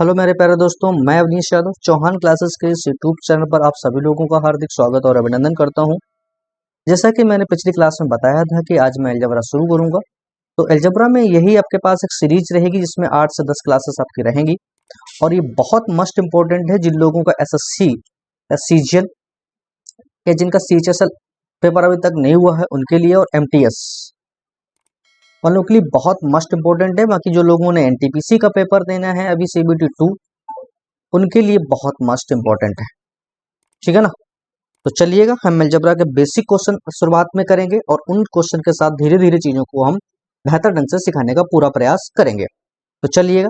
Hello मेरे प्यारे दोस्तों, मैं अवनीश यादव चौहान क्लासेस के इस यूट्यूब चैनल पर आप सभी लोगों का हार्दिक स्वागत और अभिनंदन करता हूं। जैसा कि मैंने पिछली क्लास में बताया था कि आज मैं अलजेब्रा शुरू करूंगा। तो अलजेब्रा में यही आपके पास एक सीरीज रहेगी जिसमें 8 से 10 क्लासेस आपकी रहेंगी और ये बहुत मस्ट इंपॉर्टेंट है जिन लोगों का एसएससी या सीजीएल या जिनका सीएचएसएल पेपर अभी तक नहीं हुआ है उनके लिए, और एमटीएस वालों के लिए बहुत मस्ट इंपॉर्टेंट है। बाकी जो लोगों ने एनटीपीसी का पेपर देना है अभी सीबीटी 2, उनके लिए बहुत मस्ट इंपॉर्टेंट है। ठीक है ना। तो चलिएगा, हम अलजेब्रा के बेसिक क्वेश्चन शुरुआत में करेंगे और उन क्वेश्चन के साथ धीरे धीरे चीजों को हम बेहतर ढंग से सिखाने का पूरा प्रयास करेंगे। तो चलिएगा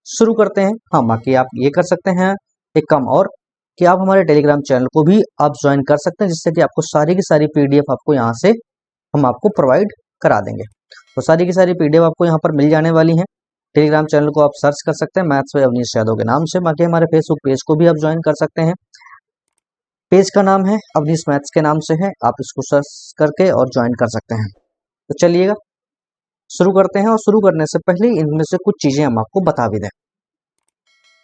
शुरू करते हैं। हाँ, बाकी आप ये कर सकते हैं एक काम और, कि आप हमारे टेलीग्राम चैनल को भी आप ज्वाइन कर सकते हैं, जिससे कि आपको सारी की सारी पीडीएफ आपको यहाँ से हम आपको प्रोवाइड करा देंगे। तो सारी की सारी पीडीएफ आपको यहाँ पर मिल जाने वाली हैं। टेलीग्राम चैनल को आप सर्च कर सकते हैं मैथ्स बाय अवनीश यादव के नाम से। बाकी हमारे फेसबुक पेज को भी आप ज्वाइन कर सकते हैं। पेज का नाम है अवनीश मैथ्स के नाम से है, आप इसको सर्च करके और ज्वाइन कर सकते हैं। तो चलिएगा शुरू करते हैं, और शुरू करने से पहले इनमें से कुछ चीजें हम आपको बता भी दें।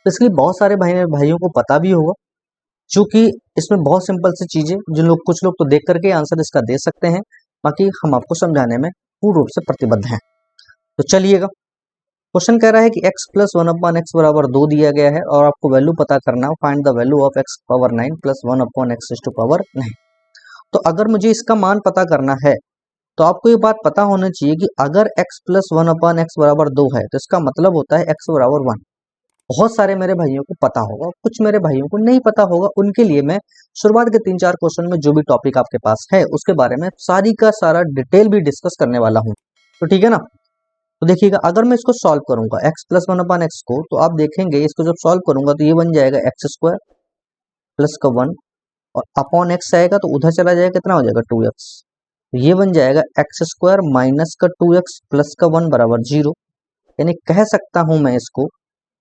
तो इसलिए बहुत सारे भाइयों को पता भी होगा, क्योंकि इसमें बहुत सिंपल सी चीजें जिन लोग कुछ लोग तो देख करके आंसर इसका दे सकते हैं, बाकी हम आपको समझाने में पूर्ण रूप से प्रतिबद्ध हैं। तो चलिएगा, क्वेश्चन कह रहा है कि x प्लस 1/x बराबर 2 दिया गया है और आपको वैल्यू पता करना है, find the value of x power 9 plus 1/x to power 9। तो अगर मुझे इसका मान पता करना है तो आपको ये बात पता होना चाहिए कि अगर x प्लस 1/x बराबर 2 है तो इसका मतलब होता है x बराबर 1। बहुत सारे मेरे भाइयों को पता होगा, कुछ मेरे भाइयों को नहीं पता होगा। उनके लिए मैं शुरुआत के 3-4 क्वेश्चन में जो भी टॉपिक आपके पास है उसके बारे में सारी का सारा डिटेल भी डिस्कस करने वाला हूँ। तो ठीक है ना। तो देखिएगा, अगर मैं इसको सॉल्व करूंगा x प्लस 1/x को, तो आप देखेंगे इसको जब सॉल्व करूंगा तो ये बन जाएगा x² प्लस का 1 और अपॉन x आएगा तो उधर चला जाएगा, कितना हो जाएगा 2x। तो ये बन जाएगा x² माइनस का 2x प्लस का 1 बराबर 0। यानी कह सकता हूं मैं इसको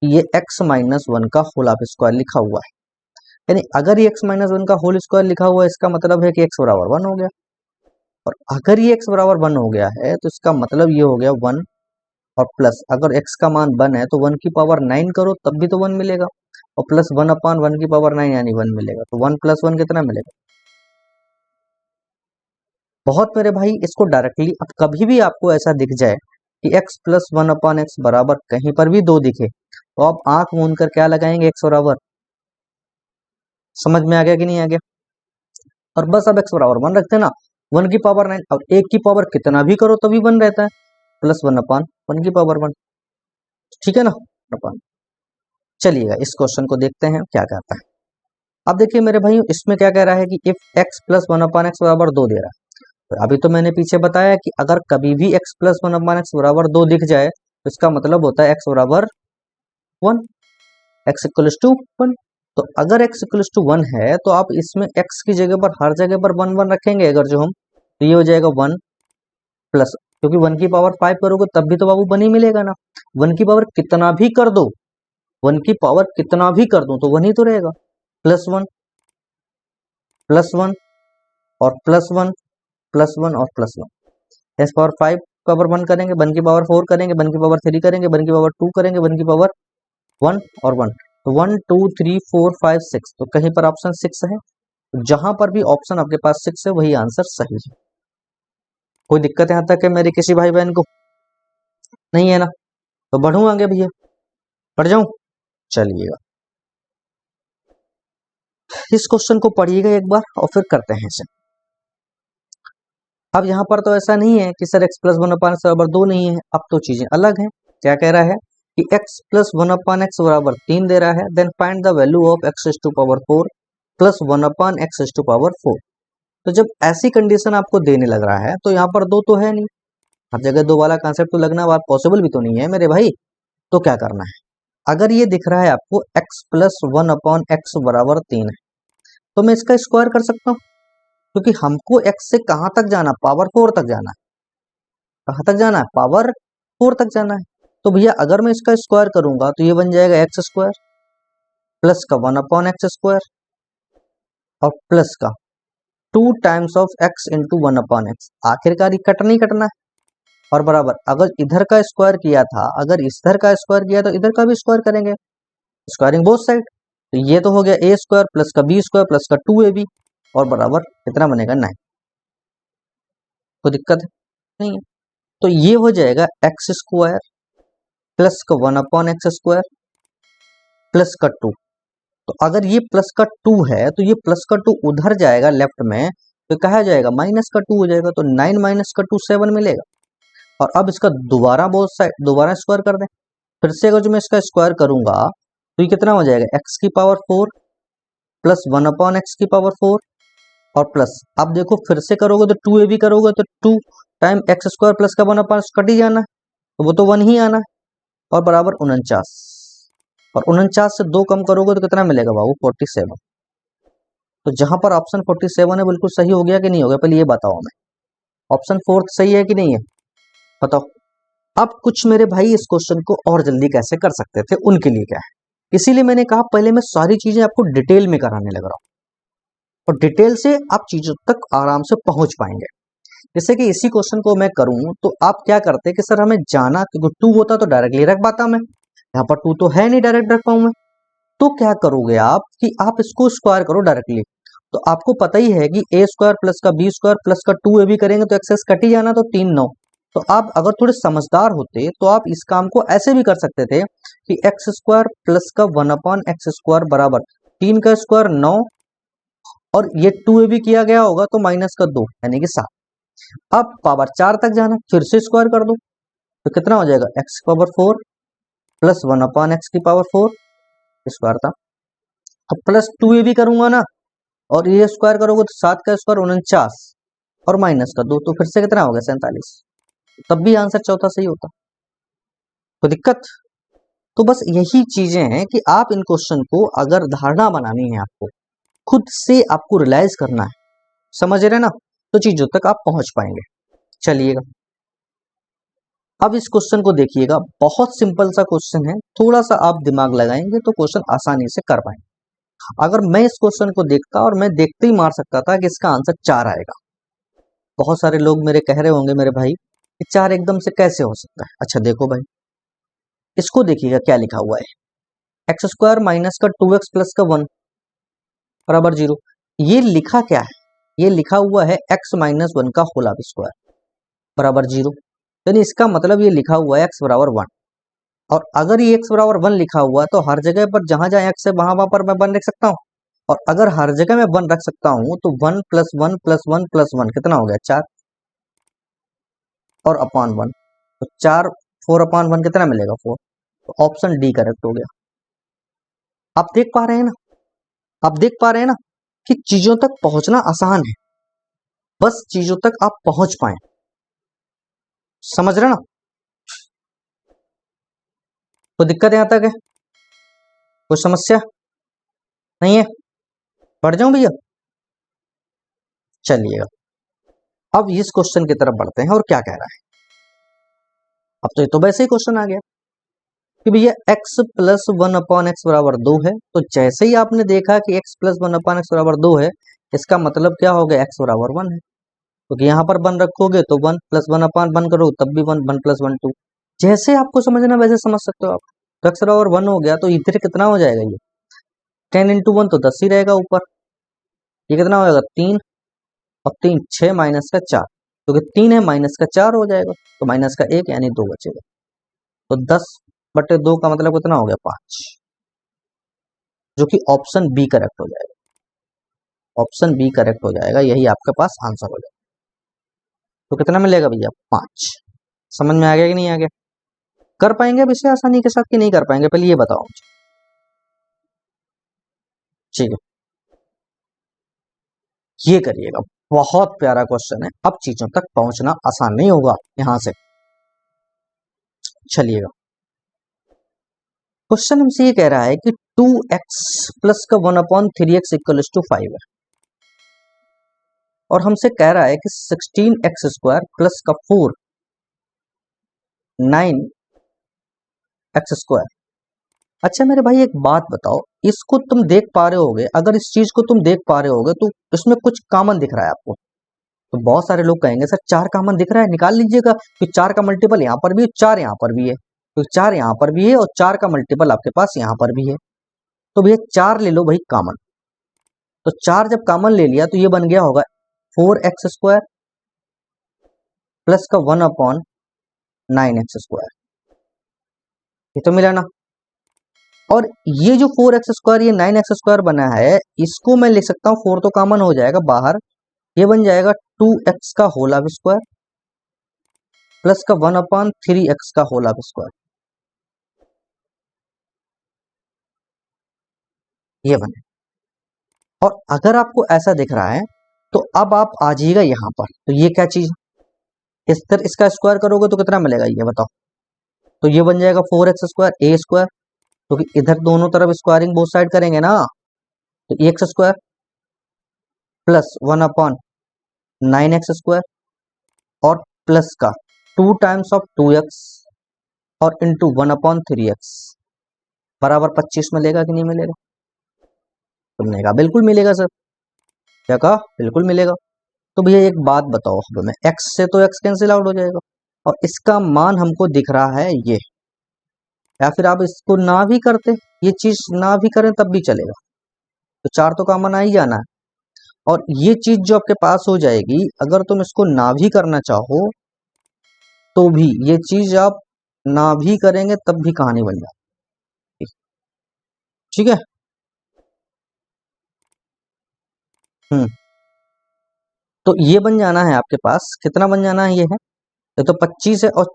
कि ये x माइनस 1 का होल ऑफ स्क्वायर लिखा हुआ है। यानी अगर ये x माइनस 1 का होल स्क्वायर लिखा हुआ है इसका मतलब है कि x बराबर 1 हो गया, और अगर ये x बराबर 1 हो गया है तो इसका मतलब ये हो गया 1 और प्लस, अगर x का मान 1 है तो 1 की पावर 9 करो तब भी तो 1 मिलेगा, और प्लस 1/1 की पावर 9 यानी 1 मिलेगा। तो 1 प्लस 1 कितना मिलेगा। बहुत मेरे भाई इसको डायरेक्टली, अब कभी भी आपको ऐसा दिख जाए कि x प्लस 1/x बराबर कहीं पर भी 2 दिखे तो आप आंख मूंद कर क्या लगाएंगे, x बराबर। समझ में आ गया कि नहीं आ गया। और बस अब x बराबर 1 रखते हैं ना, 1 की पावर 9। अब 1 की पावर कितना भी करो तभी 1 रहता है, प्लस 1/1 की पावर 1। ठीक है ना। अपन चलिएगा इस क्वेश्चन को देखते हैं क्या कहता है। अब देखिए मेरे भाइयों, इसमें क्या कह रहा है कि इफ x प्लस 1/x बराबर 2 दे रहा है। तो अभी तो मैंने पीछे बताया कि अगर कभी भी x प्लस 1/x बराबर 2 दिख जाए तो इसका मतलब होता है x बराबर 1, x इक्वल्स टू 1। तो अगर x इक्वल्स टू 1 है तो आप इसमें x की जगह पर हर जगह पर 1 1 रखेंगे अगर जो हम, तो ये हो जाएगा 1 प्लस, क्योंकि 1 की पावर 5 करोगे तब भी तो बाबू 1 ही मिलेगा ना। 1 की पावर कितना भी कर दो, 1 की पावर कितना भी कर दूं तो 1 ही तो रहेगा। प्लस 1 प्लस 1 और प्लस 1 प्लस 1 और प्लस 1। एस पावर 5 पावर 1 करेंगे, 1 की पावर 4 करेंगे, 1 की पावर 3 करेंगे, 1 की पावर 2 करेंगे, 1 की पावर 1 और 1। तो 1 2 3 4 5 6, तो कहीं पर ऑप्शन 6 है। तो जहां पर भी ऑप्शन आपके पास 6 है वही आंसर सही है। कोई दिक्कत यहां तक है मेरे किसी भाई बहन को नहीं है ना। तो बढ़ू आगे भैया, बढ़ जाऊं। चलिएगा इस क्वेश्चन को पढ़िएगा एक बार और फिर करते हैं इसे। अब यहाँ पर तो ऐसा नहीं है कि सर x प्लस 1/x बराबर 2 नहीं है, अब तो चीजें अलग हैं। क्या कह रहा है कि x प्लस 1/x बराबर 3 दे रहा है, then find the value of x to power 4 plus 1/x to power 4। तो जब ऐसी कंडीशन आपको देने लग रहा है तो यहाँ पर 2 तो है नहीं, हर जगह 2 वाला कॉन्सेप्ट तो लगना बात पॉसिबल भी तो नहीं है मेरे भाई। तो क्या करना है, अगर ये दिख रहा है आपको x प्लस 1/x बराबर 3 है तो मैं इसका स्क्वायर कर सकता हूँ, क्योंकि हमको x से कहां तक जाना, पावर 4 तक जाना है। कहां तक जाना है, पावर 4 तक जाना है। तो भैया अगर मैं इसका स्क्वायर करूंगा तो ये बन जाएगा x² प्लस का 1/x² और प्लस का 2 times of x into 1/x। आखिरकार ये कट नहीं कटना है, और बराबर अगर इधर का स्क्वायर किया था, अगर इधर का स्क्वायर किया तो इधर का भी स्क्वायर करेंगे। स्क्वायरिंग बोथ साइड, तो ये तो हो गया ए स्क्वायर प्लस का बी स्क्वायर प्लस का 2ab और बराबर कितना बनेगा 9। कोई दिक्कत नहीं है। तो ये हो जाएगा एक्स स्क्वायर प्लस का 1/x² प्लस का 2। तो अगर ये प्लस का 2 है तो ये प्लस का 2 उधर जाएगा लेफ्ट में, तो कहा जाएगा माइनस का 2 हो जाएगा, तो 9 माइनस का 2 7 मिलेगा। और अब इसका दोबारा बोथ साइड दोबारा स्क्वायर कर दें, फिर से अगर जो मैं इसका स्क्वायर करूंगा तो ये कितना हो जाएगा x की पावर 4 प्लस 1/x की पावर 4 और प्लस, अब देखो फिर से करोगे तो 2ab करोगे तो 2 टाइम एक्स स्क्वायर प्लस का 1/, कट ही जाना, तो वो तो 1 ही आना और बराबर 49, और 49 से 2 कम करोगे तो कितना मिलेगा बाबू 47। तो जहां पर ऑप्शन 47 है बिल्कुल सही हो गया कि नहीं हो गया, पहले ये बताओ हमें, ऑप्शन 4 सही है कि नहीं है, बताओ। अब कुछ मेरे भाई इस क्वेश्चन को और जल्दी कैसे कर सकते थे, उनके लिए क्या है, इसीलिए मैंने कहा पहले मैं सारी चीजें आपको डिटेल में कराने लग रहा हूं, और डिटेल से आप चीजों तक आराम से पहुंच पाएंगे। जैसे कि इसी क्वेश्चन को मैं करूं तो आप क्या करते कि सर हमें जाना, क्योंकि 2 होता तो डायरेक्टली रख पाता मैं, यहाँ पर 2 तो है नहीं डायरेक्ट रख पाऊं मैं, तो क्या करोगे आप कि आप इसको स्क्वायर करो डायरेक्टली। तो आपको पता ही है कि ए स्क्वायर प्लस का बी स्क्वायर प्लस का 2ab करेंगे तो एक्सेस कट ही जाना, तो 3 9। तो आप अगर थोड़े समझदार होते तो आप इस काम को ऐसे भी कर सकते थे कि एक्स स्क्वायर प्लस का 1/x² बराबर 3 का स्क्वायर 9, और ये 2ab किया गया होगा तो माइनस का 2 यानी कि 7। अब पावर 4 तक जाना, फिर से स्क्वायर कर दो, तो कितना हो जाएगा x की पावर 4 प्लस 1/x की पावर 4 स्क्वायर था। अब प्लस 2ab करूंगा ना, और ये स्क्वायर करोगे तो 7 का स्क्वायर 49 और माइनस का 2, तो फिर से कितना हो गया 47। तब भी आंसर चौथा सही होता, तो दिक्कत। तो बस यही चीजें हैं कि आप इन क्वेश्चन को अगर धारणा बनानी है, आपको खुद से आपको रियलाइज करना है, समझ रहे ना, तो चीजों तक आप पहुंच पाएंगे। चलिएगा अब इस क्वेश्चन को देखिएगा, बहुत सिंपल सा क्वेश्चन है, थोड़ा सा आप दिमाग लगाएंगे तो क्वेश्चन आसानी से कर पाएंगे। अगर मैं इस क्वेश्चन को देखता और मैं देखते ही मार सकता था कि इसका आंसर 4 आएगा। बहुत सारे लोग मेरे कह रहे होंगे मेरे भाई कि 4 एकदम से कैसे हो सकता है। अच्छा देखो भाई, इसको देखिएगा क्या लिखा हुआ है, एक्स स्क्वायर माइनस का 2x प्लस का 1 बराबर 0। ये लिखा क्या है, ये लिखा हुआ है x माइनस 1 का होल स्क्वायर बराबर 0, यानी इसका मतलब ये लिखा हुआ है x बराबर 1। और अगर ये x बराबर 1 लिखा हुआ है तो हर जगह पर जहां जहां x है वहां पर मैं 1 रख सकता हूँ, और अगर हर जगह मैं 1 रख सकता हूं तो 1 प्लस 1 प्लस 1 प्लस 1 कितना हो गया 4 और अपॉन 1, तो 4 4 अपॉन 1 कितना मिलेगा 4, तो ऑप्शन डी करेक्ट हो गया। आप देख पा रहे हैं ना, आप देख पा रहे हैं ना कि चीजों तक पहुंचना आसान है, बस चीजों तक आप पहुंच पाए, समझ रहे ना। तो दिक्कत यहां तक है, कोई समस्या नहीं है, बढ़ जाऊं भैया। चलिएगा अब इस क्वेश्चन की तरफ बढ़ते हैं, और क्या कह रहा है। अब तो ये तो वैसे ही क्वेश्चन आ गया कि भैया x प्लस 1/x बराबर 2 है, तो जैसे ही आपने देखा कि x प्लस 1/x बराबर 2 है, इसका मतलब क्या हो गया x बराबर 1 है, क्योंकि यहाँ पर 1 रखोगे तो 1 प्लस 1/1 करो तब भी 1 1 प्लस 1 2, जैसे आपको समझना वैसे समझ सकते हो आप। तो x बराबर 1 हो गया, तो इधर कितना हो जाएगा, ये 10 इंटू 1 तो 10 ही रहेगा ऊपर, ये कितना हो जाएगा 3 और 3 6 माइनस का 4, क्योंकि 3 है माइनस का 4 हो जाएगा, तो माइनस का 1 यानी 2 बचेगा, तो 10/2 का मतलब कितना हो गया 5, जो कि ऑप्शन बी करेक्ट हो जाएगा। ऑप्शन बी करेक्ट हो जाएगा, यही आपके पास आंसर हो जाएगा। तो कितना मिलेगा भैया 5। समझ में आ गया कि नहीं आ गया, कर पाएंगे अब इसे आसानी के साथ कि नहीं कर पाएंगे, पहले ये बताओ मुझे। ठीक है, ये करिएगा, बहुत प्यारा क्वेश्चन है, अब चीजों तक पहुंचना आसान नहीं होगा यहां से। चलिएगा क्वेश्चन हमसे ये कह रहा है कि 2x प्लस का 1/3x इक्वल्स टू 5 है, और हमसे कह रहा है कि 16x स्क्वायर प्लस का 4 9x स्क्वायर। अच्छा मेरे भाई एक बात बताओ, इसको तुम देख पा रहे होगे, अगर इस चीज को तुम देख पा रहे होगे तो इसमें कुछ कॉमन दिख रहा है आपको। तो बहुत सारे लोग कहेंगे सर 4 कॉमन दिख रहा है, निकाल लीजिएगा कि 4 का मल्टीपल यहाँ पर भी है, 4 यहाँ पर भी है, तो 4 यहाँ पर भी है और 4 का मल्टीपल आपके पास यहाँ पर भी है। तो भैया 4 ले लो भाई कॉमन। तो 4 जब कॉमन ले लिया तो ये बन गया होगा 4x² प्लस का 1/9x²। ये तो मिला ना। और ये जो 4x² ये 9x² बना है, इसको मैं लिख सकता हूँ, 4 तो कॉमन हो जाएगा बाहर, ये बन जाएगा 2x का होल स्क्वायर प्लस का 1/3x का होल स्क्वायर। ये बने। और अगर आपको ऐसा दिख रहा है तो अब आप आ जाइएगा यहां पर, तो ये क्या चीज, इस तरह इसका स्क्वायर करोगे तो कितना मिलेगा ये बताओ। तो ये बन जाएगा 4x² क्योंकि इधर दोनों तरफ स्क्वायरिंग बोथ साइड करेंगे ना, तो x² प्लस 1/9x² और प्लस का 2 टाइम्स ऑफ 2x और इंटू 1/3x बराबर 25 मिलेगा कि नहीं मिलेगा? तो मिलेगा, बिल्कुल मिलेगा सर। क्या कहा? बिल्कुल मिलेगा। तो भैया एक बात बताओ हमें, x से तो x कैंसिल आउट हो जाएगा और इसका मान हमको दिख रहा है ये, या फिर आप इसको ना भी करते, ये चीज ना भी करें तब भी चलेगा, तो 4 तो कॉमन आ ही जाना है। और ये चीज जो आपके पास हो जाएगी, अगर तुम इसको ना भी करना चाहो तो भी ये चीज आप ना भी करेंगे तब भी कहानी बन जाएगी। ठीक है। तो ये बन जाना है आपके पास, कितना बन जाना है, ये है ये तो 25 है और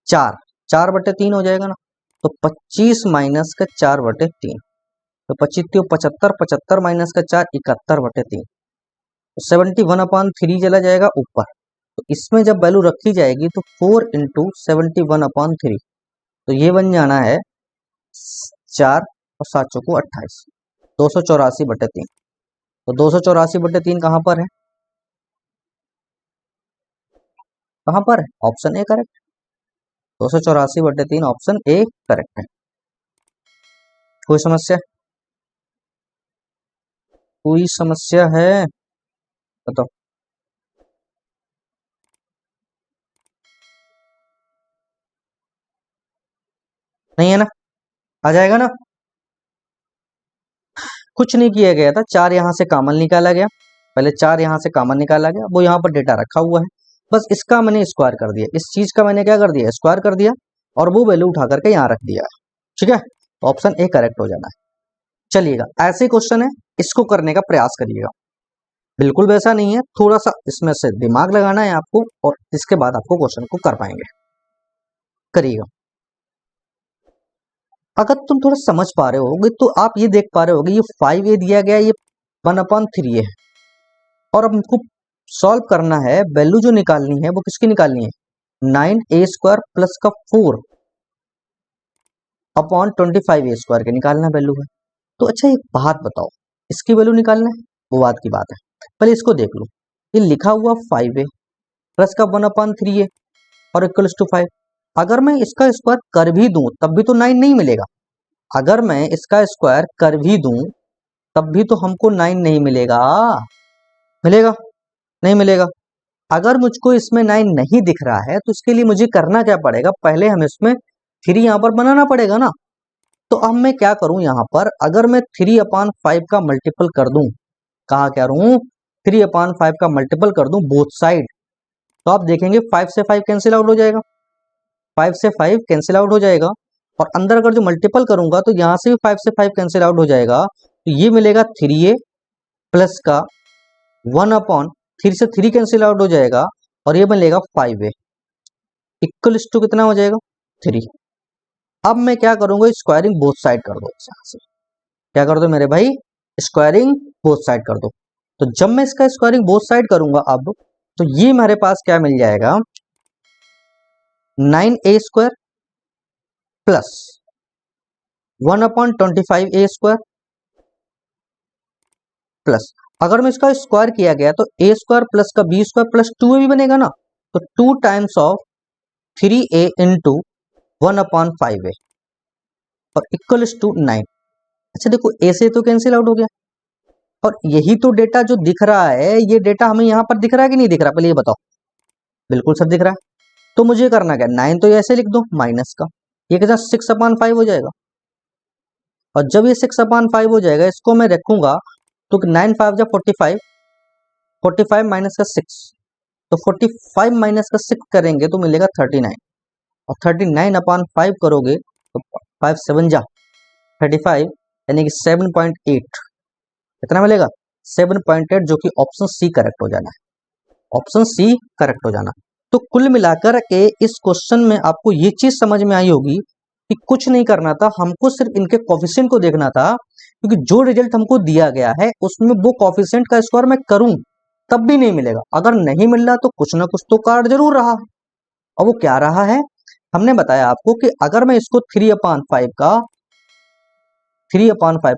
4/3 हो जाएगा ना, तो 25 माइनस का 4/3, तो 25 75, 75 माइनस का 4 71/3, तो 71/3 चला जाएगा ऊपर। तो इसमें जब वैल्यू रखी जाएगी तो 4 इंटू 71/3, तो ये बन जाना है 4 और 7 चौको 28, 284/3। तो 284/3 कहाँ पर है? कहाँ पर है? Option A correct. 284/3 option A correct है। कोई समस्या? कोई समस्या है बताओ। नहीं है ना? आ जाएगा ना? कुछ नहीं किया गया था, 4 यहां से कॉमन निकाला गया, पहले 4 यहां से कॉमन निकाला गया, वो यहां पर डेटा रखा हुआ है, बस इसका मैंने स्क्वायर कर दिया, इस चीज का मैंने क्या कर दिया, स्क्वायर कर दिया और वो वैल्यू उठा करके यहाँ रख दिया। ठीक है, ऑप्शन ए करेक्ट हो जाना है। चलिएगा, ऐसे क्वेश्चन है, इसको करने का प्रयास करिएगा। बिल्कुल वैसा नहीं है, थोड़ा सा इसमें से दिमाग लगाना है आपको और इसके बाद आपको क्वेश्चन को कर पाएंगे। करिएगा। अगर तुम थोड़ा समझ पा रहे होगे तो आप ये देख पा रहे होगे, ये 5a दिया गया, ये 1/3 है और अब हमको सॉल्व करना है, वैल्यू जो निकालनी है वो किसकी निकालनी है, 9a² प्लस का 4/25a² के निकालना वैल्यू है। तो अच्छा एक बात बताओ, इसकी वैल्यू निकालना है वो बात की बात है, पहले इसको देख लो, ये लिखा हुआ 5a प्लस का 1/3 और इक्वल्स टू 5। अगर मैं इसका स्क्वायर कर भी दूं तब भी तो 9 नहीं मिलेगा, अगर मैं इसका स्क्वायर कर भी दूं तब भी तो हमको 9 नहीं मिलेगा। मिलेगा? नहीं मिलेगा। अगर मुझको इसमें 9 नहीं दिख रहा है तो इसके लिए मुझे करना क्या पड़ेगा, पहले हम इसमें 3 यहां पर बनाना पड़ेगा ना। तो अब मैं क्या करूं, यहां पर अगर मैं 3/5 का मल्टीपल कर दूं, कहा क्या करूं, 3/5 का मल्टीपल कर दूं बोथ साइड, तो आप देखेंगे 5 से 5 कैंसिल आउट हो जाएगा, 5 से 5 कैंसिल आउट हो जाएगा और अंदर अगर जो मल्टीपल करूंगा तो यहां से भी 5 से 5 कैंसिल आउट हो जाएगा, तो ये मिलेगा 3a प्लस का 1/3 से 3 कैंसिल आउट हो जाएगा और ये मिलेगा 5a इक्वल टू कितना हो जाएगा, 3। अब मैं क्या करूंगा, स्क्वायरिंग बोथ साइड कर दो, यहां से क्या कर दो मेरे भाई, स्क्वायरिंग बोथ साइड कर दो। तो जब मैं इसका स्क्वायरिंग बोथ साइड करूंगा अब, तो ये मेरे पास क्या मिल जाएगा, 9a² प्लस 1/25a² प्लस, अगर मैं इसका स्क्वायर किया गया तो a² प्लस का b² प्लस 2a भी बनेगा ना, तो 2 times of 3a into 1/5a और इक्वल टू 9। अच्छा देखो, a से तो कैंसिल आउट हो गया और यही तो डेटा जो दिख रहा है, ये डेटा हमें यहां पर दिख रहा है कि नहीं दिख रहा, पहले ये बताओ। बिल्कुल सर दिख रहा है। तो मुझे करना क्या, 9 तो ऐसे लिख दो माइनस का, ये कितना 6/5 हो जाएगा, और जब ये 6/5 हो जाएगा, इसको मैं रखूंगा तो 9 5 जा 45, 45 माइनस का 6, तो 45 माइनस का 6 करेंगे तो मिलेगा 39, और 39/5 करोगे तो 5 7 जा 35, यानी कि 7.8, कितना मिलेगा 7.8, जो कि ऑप्शन सी करेक्ट हो जाना है, ऑप्शन सी करेक्ट हो जाना। तो कुल मिलाकर के इस क्वेश्चन में आपको ये चीज समझ में आई होगी कि कुछ नहीं करना था, हमको सिर्फ इनके कोफिशिएंट को देखना था, क्योंकि जो रिजल्ट हमको दिया गया है उसमें वो कोफिशिएंट का स्क्वायर मैं करूं तब भी नहीं मिलेगा, अगर नहीं मिल रहा तो कुछ ना कुछ तो कार्ड जरूर रहा है। और वो क्या रहा है, हमने बताया आपको कि अगर मैं इसको 3/5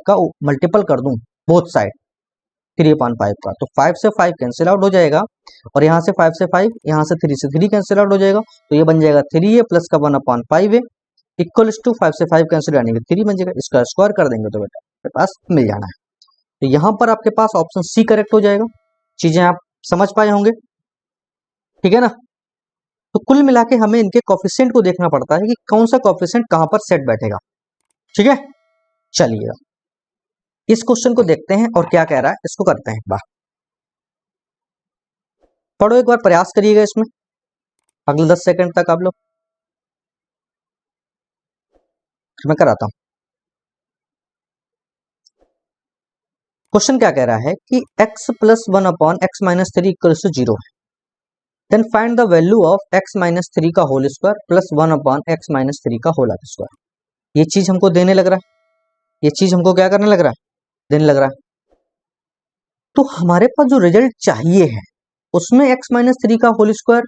का मल्टीपल कर दूं बोथ साइड 3/5 का, तो 5 से 5 कैंसिल आउट हो जाएगा, और यहाँ से 5 से 5, यहाँ से 3 से 3 कैंसिल आउट हो जाएगा, तो ये बन जाएगा 3a प्लस का 1/5 है इक्वल्स टू 5 से 5 कैंसिल यानी कि 3 बन जाएगा। इसका स्क्वायर कर देंगे तो बेटा आपके पास मिल जाना है। तो यहाँ पर आपके पास ऑप्शन सी करेक्ट हो जाएगा। चीजें आप समझ पाए होंगे, ठीक है ना। तो कुल मिला के हमें इनके कोफिशिएंट को देखना पड़ता है कि कौन सा कोफिशिएंट कहां पर सेट बैठेगा, ठीक है। चलिए इस क्वेश्चन को देखते हैं और क्या कह रहा है, इसको करते हैं एक बार, पढ़ो एक बार, प्रयास करिएगा इसमें अगले 10 सेकंड तक आप लोग, मैं कराता हूं। क्वेश्चन क्या कह रहा है कि x plus 1/x-3 equals to 0 है, then find the value of x-3 का होल स्क्वायर प्लस 1/x-3 का होल स्क्वायर। ये चीज हमको देने लग रहा है, ये चीज हमको क्या करने लग रहा है, देने लग रहा है। तो हमारे पास जो रिजल्ट चाहिए है उसमें x-3 का होल स्क्वायर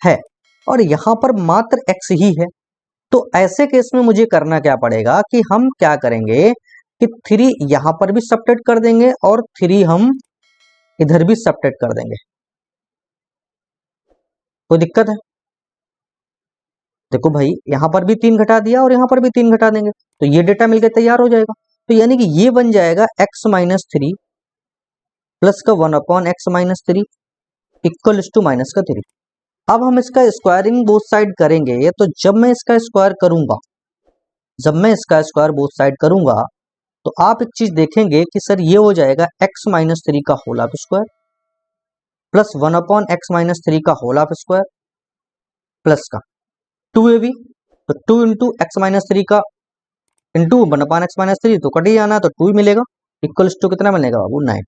है, और यहां पर मात्र x ही है। तो ऐसे केस में मुझे करना क्या पड़ेगा कि हम क्या करेंगे कि 3 यहां पर भी सब्ट्रैक्ट कर देंगे और 3 हम इधर भी सब्ट्रैक्ट कर देंगे। कोई दिक्कत है? देखो भाई, यहां पर भी 3 घटा दिया और यहां पर भी 3 घटा देंगे, तो ये डेटा मिलकर तैयार हो जाएगा। तो यानी कि ये बन जाएगा x-3 प्लस का 1/x-3 इक्वल टू माइनस का 3। अब हम इसका स्क्वायरिंग बोथ साइड करेंगे, तो जब मैं इसका स्क्वायर करूंगा, जब मैं इसका स्क्वायर बोथ साइड करूंगा, तो आप एक चीज देखेंगे कि सर ये हो जाएगा x-3 का whole of square plus 1/x-3 का होल ऑफ स्क्वायर प्लस का 2ab, तो 2 इंटू x-3 का इंटू 1/x-3, तो कट ही आना, तो 2 ही मिलेगा, इक्वल्स टू कितना मिलेगा बाबू 9।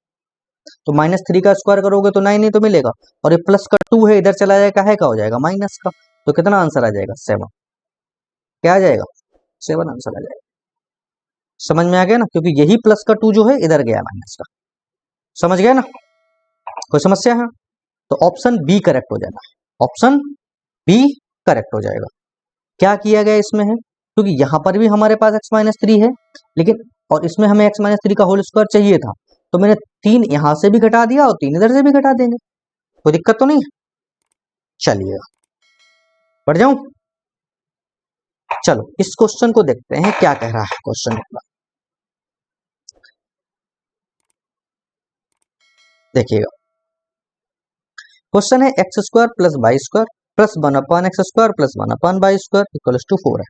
तो -3 का स्क्वायर करोगे तो 9 ही तो मिलेगा, और ये प्लस का 2 है, इधर चला जाएगा, है का हो जाएगा माइनस का, तो कितना आंसर आ जाएगा 7। क्या आ जाएगा 7 आंसर आ जाएगा। समझ में आ गया ना, क्योंकि यही प्लस का 2 जो है इधर गया माइनस का, समझ गया ना, कोई समस्या है? तो ऑप्शन बी करेक्ट हो जाना है, ऑप्शन बी करेक्ट हो जाएगा। क्या किया गया इसमें है, क्योंकि यहां पर भी हमारे पास x-3 है, लेकिन और इसमें हमें x-3 का होल स्क्वायर चाहिए था, तो मैंने 3 यहां से भी घटा दिया और 3 इधर से भी घटा देंगे, कोई दिक्कत तो नहीं है। चलिए बढ़ जाऊं, चलो इस क्वेश्चन को देखते हैं क्या कह रहा है क्वेश्चन। देखिएगा, क्वेश्चन है x² plus y² plus 1/x² plus 1/y² equals to 4 है।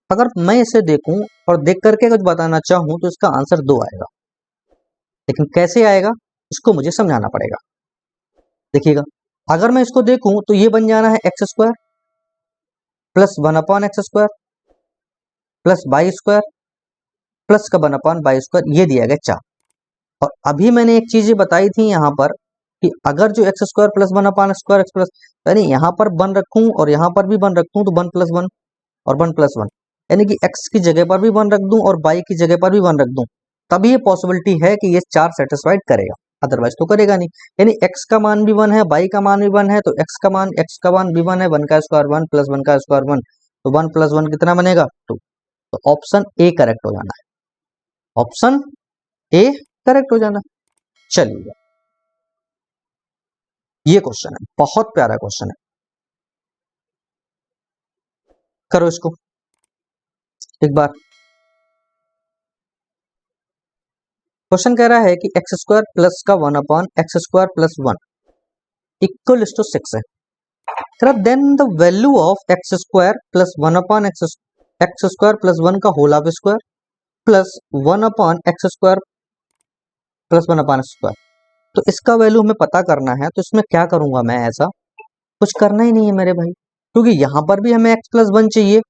अगर मैं इसे देखूं और देख करके कुछ बताना चाहूं तो इसका आंसर 2 आएगा, लेकिन कैसे आएगा इसको मुझे समझाना पड़ेगा। देखिएगा, अगर मैं इसको देखूं तो ये बन जाना है x² plus 1/x² plus y² plus का 1/y², ये दिया गया 4। और अभी मैंने एक चीज बताई थी यहाँ पर कि अगर जो x² प्लस 1/x² प्लस, यानी यहाँ पर 1 रखूं और यहाँ पर भी 1 रखूं, तो 1 + 1 और 1 + 1, यानी कि x की जगह पर भी 1 रख दूं और y की जगह पर भी 1 रख दूं, तभी ये पॉसिबिलिटी है कि ये 4 सेटिस्फाइड करेगा, अदरवाइज तो करेगा नहीं। यानी x का मान भी 1 है, y का मान भी 1 है, तो x का मान भी 1 है, 1 का स्क्वायर 1 प्लस 1 का स्क्वायर 1, तो 1 + 1 कितना बनेगा 2। तो ऑप्शन ए करेक्ट हो जाना है, ऑप्शन ए करेक्ट हो जाना। चलिए ये क्वेश्चन है, बहुत प्यारा क्वेश्चन है, करो इसको एक बार। क्वेश्चन कह रहा है कि x² प्लस का 1/x² प्लस 1 इक्वल टू 6 है, then the value of x² plus 1/x² plus 1 का whole of square plus 1/x² plus 1/x²। तो इसका वैल्यू हमें पता करना है, तो इसमें क्या करूंगा मैं, ऐसा कुछ करना ही नहीं है मेरे भाई, क्योंकि यहां पर भी हमें x+1 चाहिए,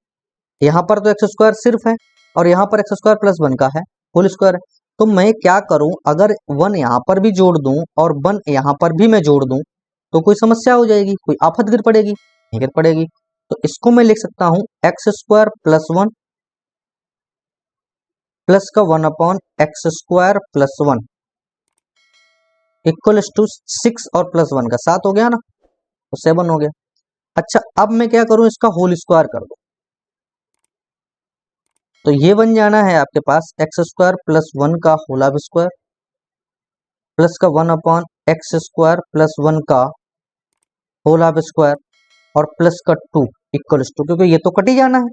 यहाँ पर तो x² सिर्फ है और यहाँ पर x² + 1 का है, होल स्क्वायर है। तो मैं क्या करूं, अगर 1 यहाँ पर भी जोड़ दूं और 1 यहाँ पर भी मैं जोड़ दूं तो कोई समस्या हो जाएगी, कोई आफत गिर पड़ेगी, नहीं गिर पड़ेगी। तो इसको मैं लिख सकता हूं x² + 1 प्लस का 1/x² + 1 इक्वल टू 6 और +1 का 7 हो गया ना, तो 7 हो गया। अच्छा, अब मैं क्या करूं, इसका होल स्क्वायर कर दूं, तो ये बन जाना है आपके पास x² + 1 का होल स्क्वायर प्लस का 1/x² + 1 का होल स्क्वायर और प्लस का 2 इक्वल टू, क्योंकि ये तो कट ही जाना है,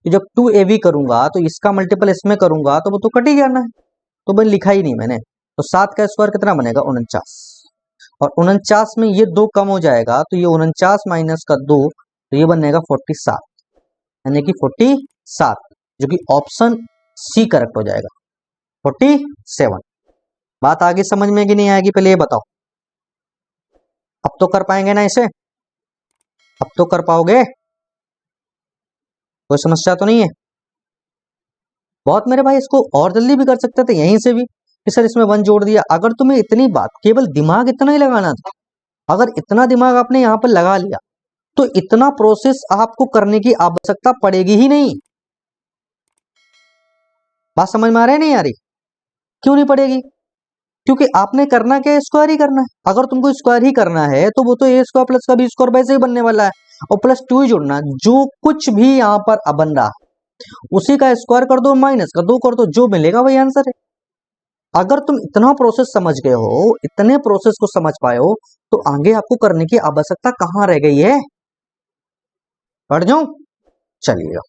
तो जब 2ab करूंगा तो इसका मल्टीपल इसमें करूंगा तो वो तो कट ही जाना है, तो मैं लिखा ही नहीं मैंने। तो 7 का स्क्वायर कितना बनेगा, 49, और 49 में ये 2 कम हो जाएगा, तो ये 49 माइनस का 2, तो ये बनेगा 47, यानी कि 47, जो कि ऑप्शन सी करेक्ट हो जाएगा, 47। बात आगे समझ में कि नहीं आएगी, पहले ये बताओ। अब तो कर पाएंगे ना इसे, अब तो कर पाओगे, कोई समस्या तो नहीं है। बहुत मेरे भाई इसको और जल्दी भी कर सकते थे यहीं से भी, कि सर इसमें 1 जोड़ दिया। अगर तुम्हें इतनी बात, केवल दिमाग इतना ही लगाना था, अगर इतना दिमाग आपने यहाँ पर लगा लिया तो इतना प्रोसेस आपको करने की आवश्यकता पड़ेगी ही नहीं। बात समझ में आ रही नहीं आ रही, क्यों नहीं पड़ेगी, क्योंकि आपने करना क्या है, स्क्वायर ही करना है। अगर तुमको स्क्वायर ही करना है तो वो तो a² प्लस का b² वैसे ही बनने वाला है, और प्लस 2 ही जोड़ना है। जो कुछ भी यहाँ पर बन रहा है उसी का स्क्वायर कर दो, माइनस का 2 कर दो, जो मिलेगा वही आंसर है। अगर तुम इतना प्रोसेस समझ गए हो, इतने प्रोसेस को समझ पाए हो, तो आगे आपको करने की आवश्यकता कहां रह गई है। पढ़ जाऊं, चलिएगा।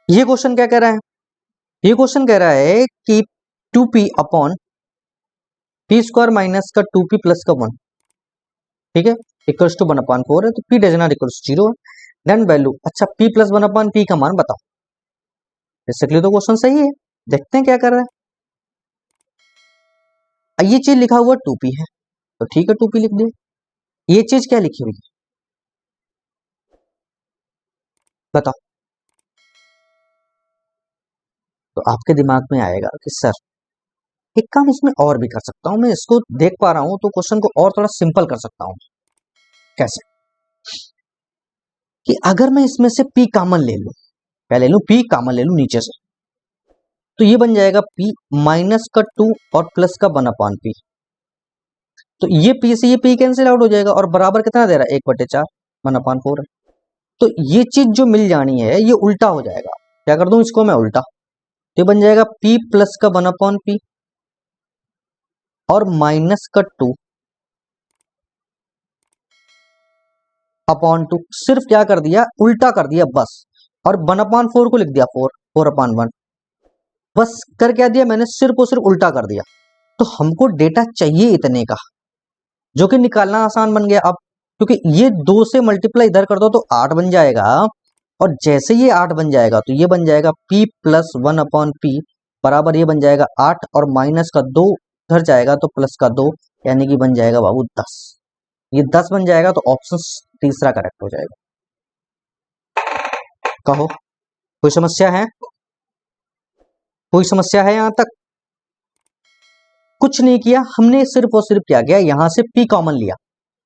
ये क्वेश्चन क्या कह रहा है, ये क्वेश्चन कह रहा है कि 2p/p² माइनस का 2p प्लस का 1, ठीक है, इक्वल्स टू 1/4 है, तो p डज नॉट इक्वल्स 0 है। देन वैल्यू, अच्छा p + 1/p का मान बताओ। बेसिकली तो क्वेश्चन सही है, देखते हैं क्या कर रहा है। ये चीज लिखा हुआ 2p है, तो ठीक है 2p लिख दिया। ये चीज क्या लिखी हुई है बताओ, तो आपके दिमाग में आएगा कि सर एक काम इसमें और भी कर सकता हूं, मैं इसको देख पा रहा हूं तो क्वेश्चन को और थोड़ा सिंपल कर सकता हूं। कैसे, कि अगर मैं इसमें से p कॉमन ले लूं, पहले लूं p कॉमन ले लूं नीचे से, तो ये बन जाएगा p माइनस का 2 और प्लस का 1/p। तो ये p से ये p कैंसिल आउट हो जाएगा, और बराबर कितना दे रहा है, 1/4, 1/4 है। तो ये चीज जो मिल जानी है ये उल्टा हो जाएगा। क्या कर दूं इसको मैं उल्टा, तो बन जाएगा p प्लस का 1/p और माइनस का 2 अपॉन 2, सिर्फ क्या कर दिया, उल्टा कर दिया बस, और 1/4 को लिख दिया 4/1, बस कर क्या दिया मैंने, सिर्फ और सिर्फ उल्टा कर दिया। तो हमको डेटा चाहिए इतने का, जो कि निकालना आसान बन गया अब, क्योंकि ये 2 से मल्टीप्लाई इधर कर दो तो 8 बन जाएगा, और जैसे ये 8 बन जाएगा तो ये बन जाएगा p + 1/p बराबर ये बन जाएगा 8, और माइनस का 2 इधर जाएगा तो प्लस का 2, यानी कि बन जाएगा बाबू 10। ये 10 बन जाएगा, तो ऑप्शन तीसरा करेक्ट हो जाएगा। कहो कोई समस्या है, कोई समस्या है यहां तक। कुछ नहीं किया हमने, सिर्फ और सिर्फ क्या किया, यहां से p कॉमन लिया,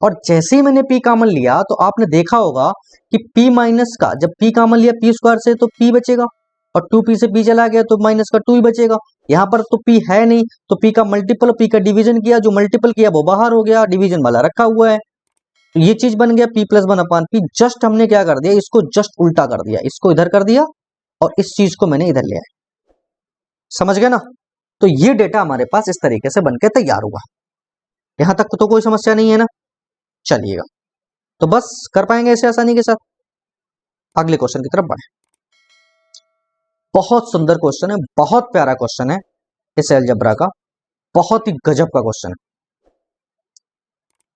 और जैसे ही मैंने p कॉमन लिया तो आपने देखा होगा कि p माइनस का, जब p कॉमन लिया p² से तो p बचेगा, और 2p से p चला गया तो माइनस का 2 ही बचेगा। यहाँ पर तो p है नहीं, तो p का मल्टीपल, p का डिवीजन किया, जो मल्टीपल किया वो बाहर हो गया, डिवीजन वाला रखा हुआ है, तो ये चीज बन गया p + 1/p। जस्ट हमने क्या कर दिया, इसको जस्ट उल्टा कर दिया, इसको इधर कर दिया और इस चीज को मैंने इधर ले आया, समझ गए ना। तो ये डेटा हमारे पास इस तरीके से बनके तैयार हुआ। यहां तक तो कोई समस्या नहीं है ना, चलिएगा, तो बस कर पाएंगे इसे आसानी के साथ। अगले क्वेश्चन की तरफ बढ़े। बहुत सुंदर क्वेश्चन है, बहुत प्यारा क्वेश्चन है इस अलजेब्रा का, बहुत ही गजब का क्वेश्चन है।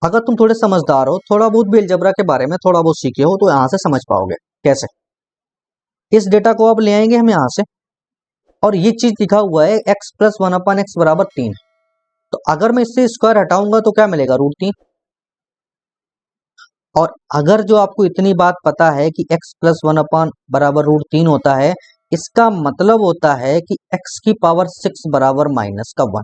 अगर तुम थोड़े समझदार हो, थोड़ा बहुत भी अलजेब्रा के बारे में थोड़ा बहुत सीखे हो, तो यहां से समझ पाओगे कैसे। इस डेटा को अब ले आएंगे हम यहां से, और ये चीज लिखा हुआ है x प्लस 1/x बराबर 3। तो अगर मैं इससे स्क्वायर हटाऊंगा तो क्या मिलेगा, √3। और अगर जो आपको इतनी बात पता है कि x प्लस 1 बराबर √3 होता है, इसका मतलब होता है कि x की पावर 6 बराबर -1।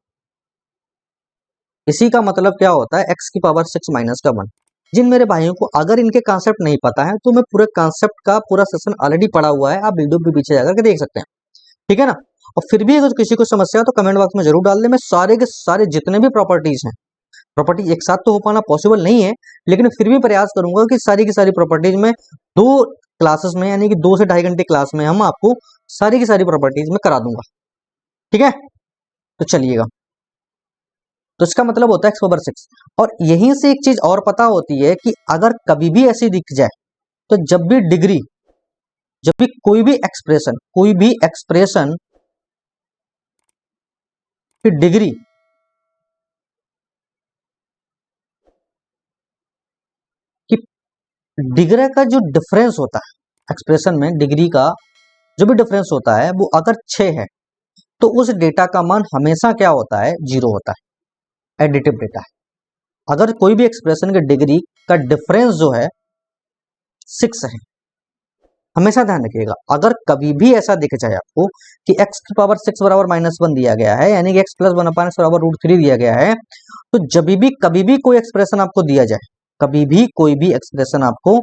इसी का मतलब क्या होता है, x की पावर 6 -1। जिन मेरे भाइयों को अगर इनके कॉन्सेप्ट नहीं पता है तो मैं पूरे कॉन्सेप्ट का पूरा सेशन ऑलरेडी पढ़ा हुआ है, आप वीडियो के पीछे जाकर के देख सकते हैं, ठीक है ना। और फिर भी अगर किसी को समस्या है तो कमेंट बॉक्स में जरूर डाल दें। मैं सारे के सारे जितने भी प्रॉपर्टीज हैं, प्रॉपर्टी एक साथ तो हो पाना पॉसिबल नहीं है, लेकिन फिर भी प्रयास करूंगा कि सारी की सारी प्रॉपर्टीज में 2 क्लासेस में यानी कि 2 से 2.5 घंटे क्लास में हम आपको सारी की सारी प्रॉपर्टीज में करा दूंगा, ठीक है। तो चलिएगा, तो इसका मतलब होता है x/6। और यहीं से एक चीज और पता होती है कि अगर कभी भी ऐसी दिख जाए तो जब भी डिग्री, जब भी कोई भी एक्सप्रेशन की डिग्री की डिग्री का जो डिफरेंस होता है, एक्सप्रेशन में डिग्री का जो भी डिफरेंस होता है वो अगर 6 है तो उस डेटा का मान हमेशा क्या होता है, 0 होता है, एडिटिव डेटा है। अगर कोई भी एक्सप्रेशन की डिग्री का डिफरेंस जो है 6 है, हमेशा ध्यान रखिएगा, अगर कभी भी ऐसा दिख जाए आपको कि x की पावर 6 बराबर -1 दिया गया है, यानी कि x प्लस 1/x बराबर √3 दिया गया है, तो जब भी कभी भी कोई एक्सप्रेशन आपको दिया जाए, कभी भी कोई भी एक्सप्रेशन आपको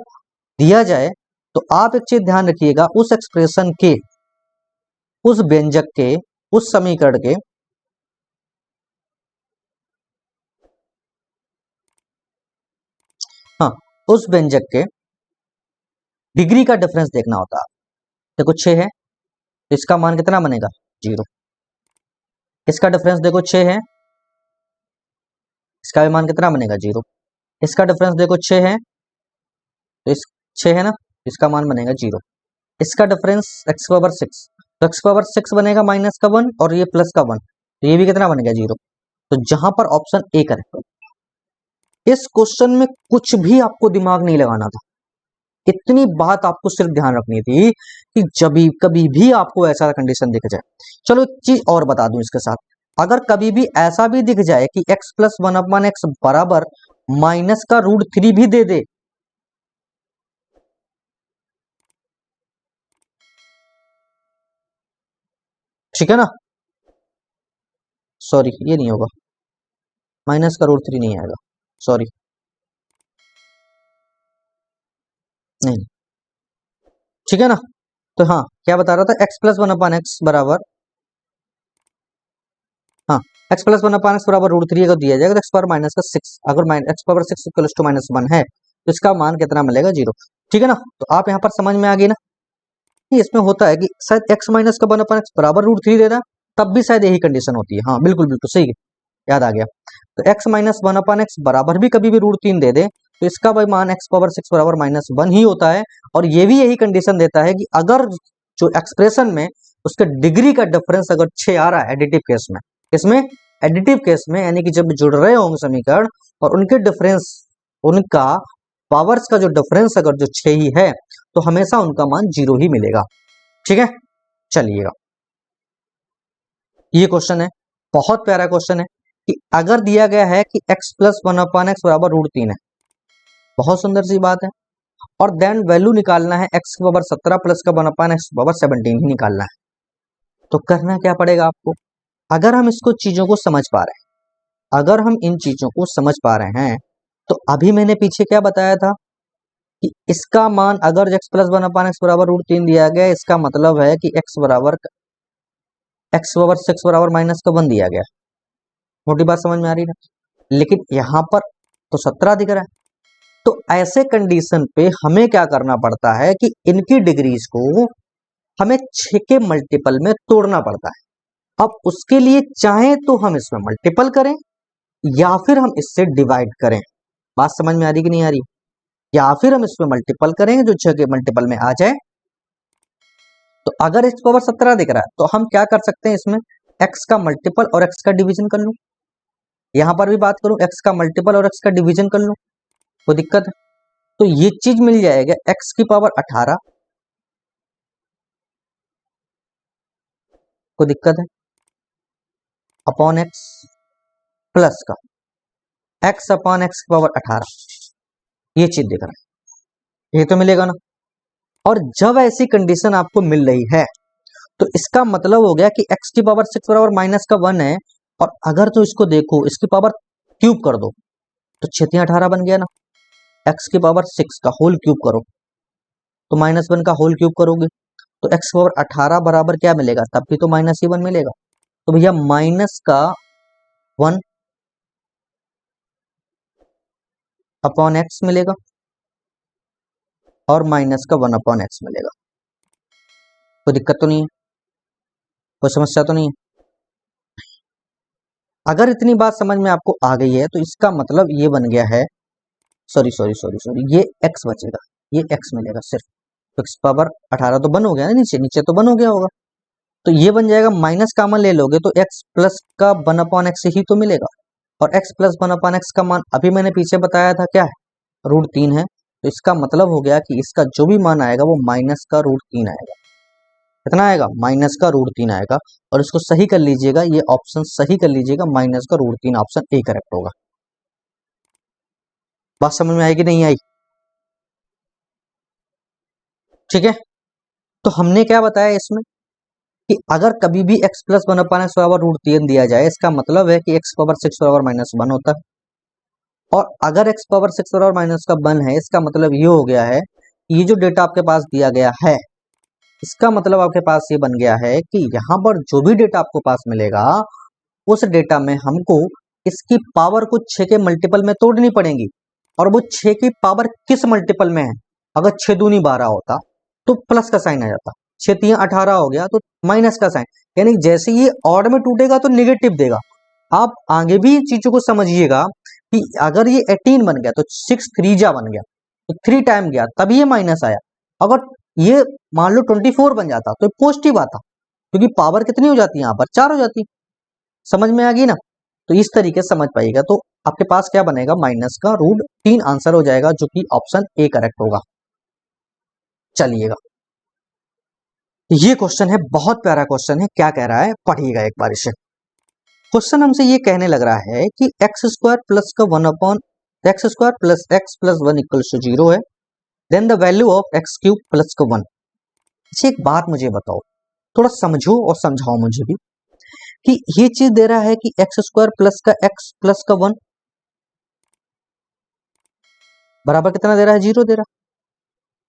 दिया जाए, तो आप एक चीज ध्यान रखिएगा, उस एक्सप्रेशन के, उस व्यंजक के, उस समीकरण के हाँ, उस व्यंजक के डिग्री का डिफरेंस देखना होता है। देखो 6 है तो इसका मान कितना बनेगा, 0। इसका डिफरेंस देखो 6 है, इसका भी मान कितना बनेगा, 0। इसका डिफरेंस देखो 6 है तो इस 6 है ना, इसका मान बनेगा 0। इसका डिफरेंस x/6, तो x/6 बनेगा -1 और ये +1, तो ये भी कितना बनेगा, 0। तो जहां पर ऑप्शन ए करेक्ट। इस क्वेश्चन में कुछ भी आपको दिमाग नहीं लगाना था, इतनी बात आपको सिर्फ ध्यान रखनी थी कि जब कभी भी आपको ऐसा कंडीशन दिख जाए। चलो एक चीज और बता दूं इसके साथ, अगर कभी भी ऐसा भी दिख जाए कि x प्लस 1/x बराबर माइनस का √3 भी दे दे, ठीक है ना, सॉरी ये नहीं होगा, माइनस का √3 नहीं आएगा, सॉरी नहीं, ठीक है ना। तो हाँ, क्या बता रहा था, x प्लस 1/x बराबर, हाँ, x प्लस 1/x बराबर √3 अगर दिया जाएगा तो x पावर माइनस का 6, अगर x पावर 6 इक्वल्स टू -1 है तो इसका मान कितना मिलेगा, 0, ठीक है ना। तो आप यहाँ पर समझ में आ गई ना, कि इसमें होता है कि शायद x माइनस का 1/x बराबर √3 देना, तब भी शायद यही कंडीशन होती है। हाँ बिल्कुल बिल्कुल सही है, याद आ गया। तो x माइनस 1/x बराबर भी कभी भी √3 दे दे तो इसका भाई मान x पावर 6 बराबर -1 ही होता है। और ये भी यही कंडीशन देता है कि अगर जो एक्सप्रेशन में उसके डिग्री का डिफरेंस अगर 6 आ रहा है एडिटिव केस में, इसमें एडिटिव केस में यानी कि जब जुड़ रहे होंगे समीकरण और उनके डिफरेंस, उनका पावर्स का जो डिफरेंस अगर जो 6 ही है तो हमेशा उनका मान 0 ही मिलेगा, ठीक है। चलिएगा, ये क्वेश्चन है, बहुत प्यारा क्वेश्चन है कि अगर दिया गया है कि x प्लस 1/x बराबर √3 है, बहुत सुंदर सी बात है, और देन वैल्यू निकालना है x की पावर 17 प्लस का 1/x पावर 17 ही निकालना है। तो करना क्या पड़ेगा आपको, अगर हम इसको चीजों को समझ पा रहे हैं, अगर हम इन चीजों को समझ पा रहे हैं, तो अभी मैंने पीछे क्या बताया था कि इसका मान अगर x प्लस 1/x बराबर √3 दिया गया, इसका मतलब है कि x बराबर x पावर 6 बराबर -1 दिया गया। मोटी बात समझ में आ रही है, लेकिन यहां पर तो 17 दिख रहा है। तो ऐसे कंडीशन पे हमें क्या करना पड़ता है कि इनकी डिग्रीज को हमें 6 के मल्टीपल में तोड़ना पड़ता है। अब उसके लिए चाहे तो हम इसमें मल्टीपल करें या फिर हम इससे डिवाइड करें, बात समझ में आ रही कि नहीं आ रही, या फिर हम इसमें मल्टीपल करेंगे जो 6 के मल्टीपल में आ जाए। तो अगर x पावर 17 दिख रहा है तो हम क्या कर सकते हैं, इसमें x का मल्टीपल और x का डिवीजन कर लूं, यहां पर भी बात करूं x का मल्टीपल और x का डिवीजन कर लूं, कोई दिक्कत है। तो ये चीज मिल जाएगा x की पावर 18, कोई दिक्कत है, अपॉन एक्स प्लस का एक्स अपॉन एक्स की पावर 18, ये चीज दिख रहा है, ये तो मिलेगा ना। और जब ऐसी कंडीशन आपको मिल रही है तो इसका मतलब हो गया कि x की पावर 6 बराबर माइनस का 1 है, और अगर तो इसको देखो इसकी पावर क्यूब कर दो तो 6 18 बन गया ना। x की पावर 6 का होल क्यूब करो तो -1 का होल क्यूब करोगे तो x की पावर 18 बराबर क्या मिलेगा, तब भी तो -1 मिलेगा। तो भैया माइनस का 1 अपॉन एक्स मिलेगा और माइनस का 1 अपॉन एक्स मिलेगा। कोई दिक्कत तो नहीं है, कोई समस्या तो नहीं है। अगर इतनी बात समझ में आपको आ गई है तो इसका मतलब ये बन गया है, सॉरी सॉरी सॉरी सॉरी, ये x बचेगा, ये x मिलेगा सिर्फ, तो x पावर 18 तो बन हो गया ना, नीचे नीचे तो बन हो गया होगा, तो ये बन जाएगा। माइनस कॉमन ले लोगे तो x प्लस का 1 अपॉन एक्स ही तो मिलेगा, और x प्लस 1 अपॉन एक्स का मान अभी मैंने पीछे बताया था क्या है, √3 है। तो इसका मतलब हो गया कि इसका जो भी मान आएगा वो माइनस का √3 आएगा। कितना आएगा, माइनस का √3 आएगा। और इसको सही कर लीजिएगा, ये ऑप्शन सही कर लीजिएगा, माइनस का √3 ऑप्शन ए करेक्ट होगा। बात समझ में आएगी नहीं आई, ठीक है। तो हमने क्या बताया इसमें कि अगर कभी भी x प्लस 1 अपॉन एक्स बराबर √3 दिया जाए, इसका मतलब है कि x पावर 6 बराबर -1 होता है, और अगर x पावर 6 बराबर माइनस का 1 है, इसका मतलब ये हो गया है कि ये जो डेटा आपके पास दिया गया है, इसका मतलब आपके पास ये बन गया है कि यहाँ पर जो भी डेटा आपको पास मिलेगा उस डेटा में हमको इसकी पावर को 6 के मल्टीपल में तोड़नी पड़ेगी, और वो 6 की पावर किस मल्टीपल में है। अगर 6 दूनी 12 होता तो प्लस का साइन आ जाता, 6 3 18 हो गया तो माइनस का साइन, यानी जैसे ये ऑड में टूटेगा तो निगेटिव देगा। आप आगे भी चीजों को समझिएगा कि अगर ये 18 बन गया तो 6 3 जा बन गया, तो 3 टाइम गया तभी ये माइनस आया। अगर ये मान लो 24 बन जाता तो पॉजिटिव आता, क्योंकि पावर कितनी हो जाती है यहाँ पर 4 हो जाती। समझ में आ गई ना, तो इस तरीके से समझ पाइएगा। तो आपके पास क्या बनेगा, माइनस का √3 आंसर हो जाएगा, जो कि ऑप्शन ए करेक्ट होगा। चलिएगा, ये क्वेश्चन है, बहुत प्यारा क्वेश्चन है। क्या कह रहा है, पढ़िएगा एक बार इसे। क्वेश्चन हमसे ये कहने लग रहा है कि एक्स स्क्वायर प्लस का 1 upon x square plus x plus 1 equals to 0 है, then the value of x cube plus का 1। अच्छा एक बात मुझे बताओ, थोड़ा समझो और समझाओ मुझे भी, कि ये चीज दे रहा है कि एक्स स्क्वायर प्लस का एक्स प्लस का 1 बराबर कितना दे रहा है, 0 दे रहा है।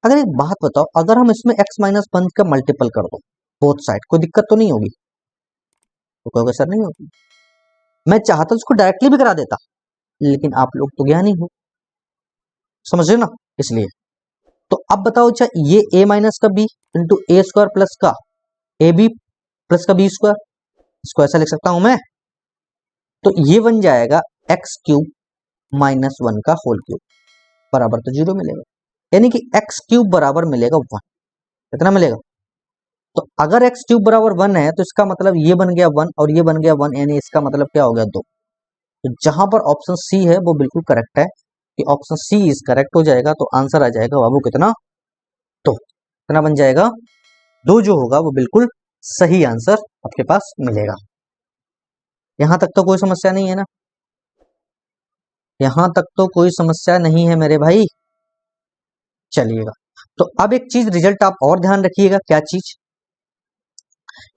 अगर एक बात बताओ, अगर हम इसमें x माइनस 1 का मल्टीपल कर दो बोथ साइड, कोई दिक्कत तो नहीं होगी, तो कोई असर नहीं होगी। मैं चाहता तो उसको डायरेक्टली भी करा देता, लेकिन आप लोग तो ज्ञानी हो, समझ रहे ना, इसलिए। तो अब बताओ, अच्छा ये a माइनस का b इंटू ए स्क्वायर प्लस का ए बी प्लस का बी स्क्वायर, इसको ऐसा लिख सकता हूं मैं, तो ये बन जाएगा एक्स क्यूब -1 का होल क्यूब बराबर तो 0 मिलेगा, यानी कि एक्स क्यूब बराबर मिलेगा 1। कितना मिलेगा, तो अगर एक्स क्यूब बराबर 1 है तो इसका मतलब ये बन गया 1 और ये बन गया 1, यानी इसका मतलब क्या हो गया 2। तो जहां पर ऑप्शन सी है वो बिल्कुल करेक्ट है, कि ऑप्शन सी इज करेक्ट हो जाएगा। तो आंसर आ जाएगा बाबू कितना, तो कितना बन जाएगा, 2 जो होगा वो बिल्कुल सही आंसर आपके पास मिलेगा। यहां तक तो कोई समस्या नहीं है ना, यहां तक तो कोई समस्या नहीं है मेरे भाई। चलिएगा, तो अब एक चीज रिजल्ट आप और ध्यान रखिएगा, क्या चीज,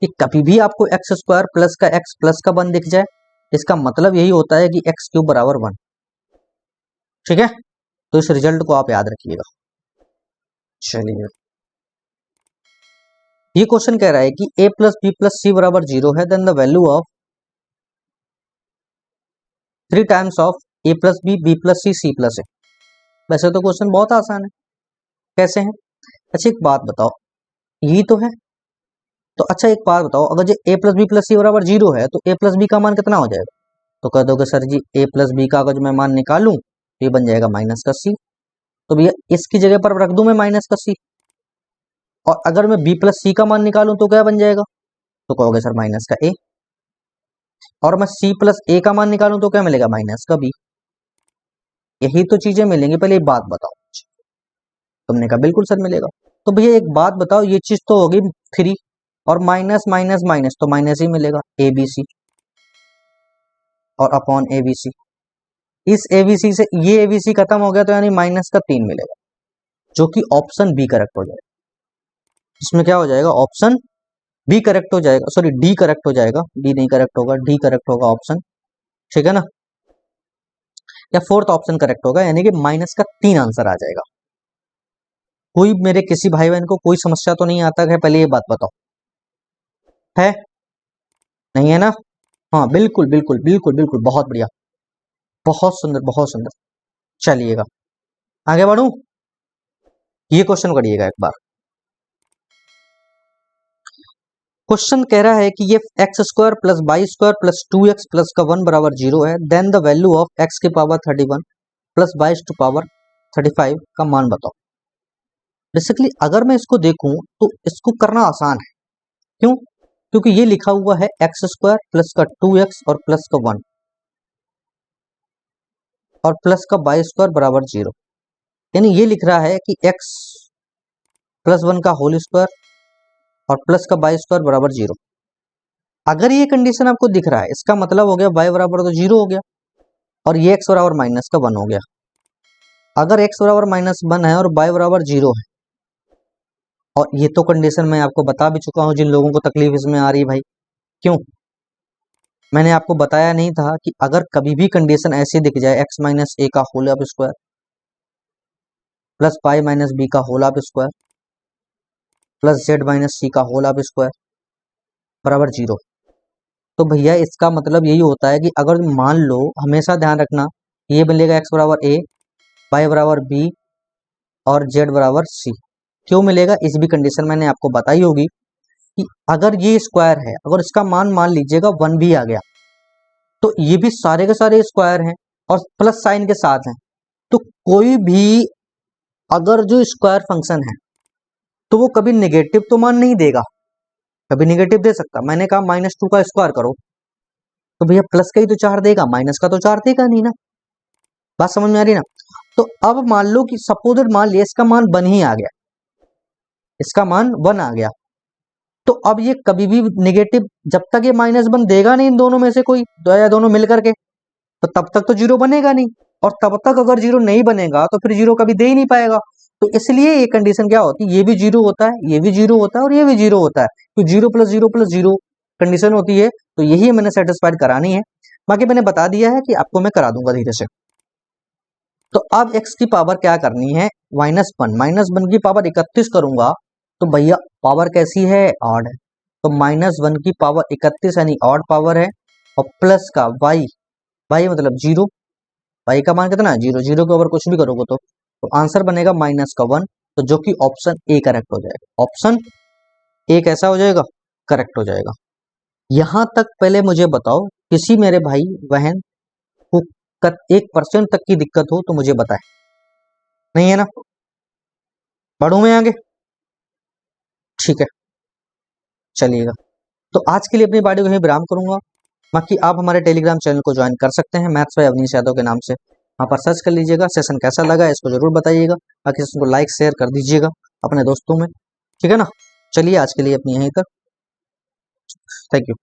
कि कभी भी आपको एक्स स्क्वायर प्लस का एक्स प्लस का 1 दिख जाए, इसका मतलब यही होता है कि एक्स क्यूब बराबर 1। ठीक है, तो इस रिजल्ट को आप याद रखिएगा। चलिए, ये क्वेश्चन कह रहा है कि a plus B plus C बराबर 0 है, then the value of 3 times of a plus B plus C plus A. वैसे तो क्वेश्चन बहुत आसान है, कैसे है। अच्छा एक बात बताओ, यही तो है, तो अच्छा एक बात बताओ, अगर जो a plus B plus C बराबर 0 है तो a प्लस बी का मान कितना हो जाएगा, तो कह दोगे सर जी a प्लस बी का अगर मैं मान निकालूं तो ये बन जाएगा माइनस का सी, तो भैया इसकी जगह पर रख दूं मैं माइनस का सी, और अगर मैं b प्लस सी का मान निकालूं तो क्या बन जाएगा, तो कहोगे सर माइनस का a, और मैं c प्लस a का मान निकालूं तो क्या मिलेगा, माइनस का b। यही तो चीजें मिलेंगी, पहले एक बात बताओ। तुमने कहा बिल्कुल सर मिलेगा। तो भैया एक बात बताओ, ये चीज तो होगी 3, और माइनस माइनस माइनस तो माइनस ही मिलेगा, ए बी सी और अपॉन ए बी सी। इस ए बी सी से ये ए बी सी खत्म हो गया तो यानी माइनस का 3 मिलेगा, जो कि ऑप्शन बी करेक्ट हो जाएगा। इसमें क्या हो जाएगा, ऑप्शन बी करेक्ट हो जाएगा, सॉरी डी करेक्ट हो जाएगा, डी नहीं करेक्ट होगा, डी करेक्ट होगा ऑप्शन, ठीक है ना, या फोर्थ ऑप्शन करेक्ट होगा, यानी कि माइनस का 3 आंसर आ जाएगा। कोई मेरे किसी भाई बहन को कोई समस्या तो नहीं आता है, पहले ये बात बताओ, है नहीं है ना? हाँ बिल्कुल बिल्कुल बिल्कुल बिल्कुल, बहुत बढ़िया, बहुत सुंदर बहुत सुंदर। चलिएगा आगे बढ़ूं, ये क्वेश्चन करिएगा एक बार। क्वेश्चन कह रहा है कि ये x square plus y square plus 2x plus का 1 बराबर 0 है, then the value of x की power 31 plus y to power 35 का मान बताओ। बेसिकली अगर मैं इसको देखूं तो इसको करना आसान है, क्यों? क्योंकि ये लिखा हुआ है एक्स स्क्वायर प्लस का 2x और प्लस का 1 और प्लस का वाई स्क्वायर बराबर 0, यानी ये लिख रहा है कि x प्लस 1 का होल स्क्वायर और प्लस का वाई स्क्वायर बराबर 0। अगर ये कंडीशन आपको दिख रहा है, इसका मतलब हो गया y बराबर तो 0 हो गया और ये x बराबर माइनस का 1 हो गया। अगर x बराबर माइनस 1 है और y बराबर 0 है, और ये तो कंडीशन मैं आपको बता भी चुका हूं जिन लोगों को तकलीफ इसमें आ रही है भाई, क्यों? मैंने आपको बताया नहीं था कि अगर कभी भी कंडीशन ऐसी दिख जाए x माइनस ए का whole of square plus y minus B का whole of square plus z minus C का होल ऑफ स्क्वायर बराबर 0, तो भैया इसका मतलब यही होता है कि अगर मान लो, हमेशा ध्यान रखना, ये मिलेगा x बराबर ए, y बराबर बी और z बराबर सी। क्यों मिलेगा, इस भी कंडीशन मैंने आपको बताई होगी कि अगर ये स्क्वायर है, अगर इसका मान लीजिएगा 1 भी आ गया, तो ये भी सारे के सारे स्क्वायर हैं और प्लस साइन के साथ हैं, तो कोई भी अगर जो स्क्वायर फंक्शन है तो वो कभी नेगेटिव तो मान नहीं देगा, कभी नेगेटिव दे सकता। मैंने कहा -2 का स्क्वायर करो तो भैया प्लस का ही तो 4 देगा, माइनस का तो 4 देगा नहीं ना, बात समझ में आ रही ना? तो अब मान लो कि सपोज मान लिया इसका मान 1 ही आ गया, इसका मान 1 आ गया, तो अब ये कभी भी नेगेटिव, जब तक ये -1 देगा नहीं इन दोनों में से कोई दो या दोनों मिलकर के, तो तब तक तो 0 बनेगा नहीं, और तब तक अगर 0 नहीं बनेगा तो फिर 0 कभी दे ही नहीं पाएगा। तो इसलिए ये कंडीशन क्या होती है, ये भी 0 होता है, ये भी 0 होता है और ये भी 0 होता है, तो 0 प्लस 0 प्लस 0 कंडीशन होती है, तो यही मैंने सेटिस्फाइड करानी है। बाकी मैंने बता दिया है कि आपको मैं करा दूंगा धीरे से। तो अब x की पावर क्या करनी है, -1 की पावर 31 करूंगा, तो भैया पावर कैसी है, ऑड है, तो -1 की पावर 31 यानी ऑड पावर है, और प्लस का y मतलब 0, y का मान कितना है 0, 0 के ऊपर कुछ भी करोगे तो आंसर बनेगा -1, तो जो कि ऑप्शन ए करेक्ट हो जाएगा, ऑप्शन ए कैसा हो जाएगा, करेक्ट हो जाएगा। यहां तक पहले मुझे बताओ, किसी मेरे भाई बहन को 1% तक की दिक्कत हो तो मुझे बताए, नहीं है ना? बढ़ू मैं आगे, ठीक है चलिएगा। तो आज के लिए अपनी वीडियो को यहीं विराम करूंगा। बाकी आप हमारे टेलीग्राम चैनल को ज्वाइन कर सकते हैं, मैथ्स बाय अवनीश यादव के नाम से, वहाँ पर सर्च कर लीजिएगा। सेशन कैसा लगा इसको जरूर बताइएगा, बाकी इसको लाइक शेयर कर दीजिएगा अपने दोस्तों में, ठीक है ना? चलिए आज के लिए अपनी यहीं तक, थैंक यू।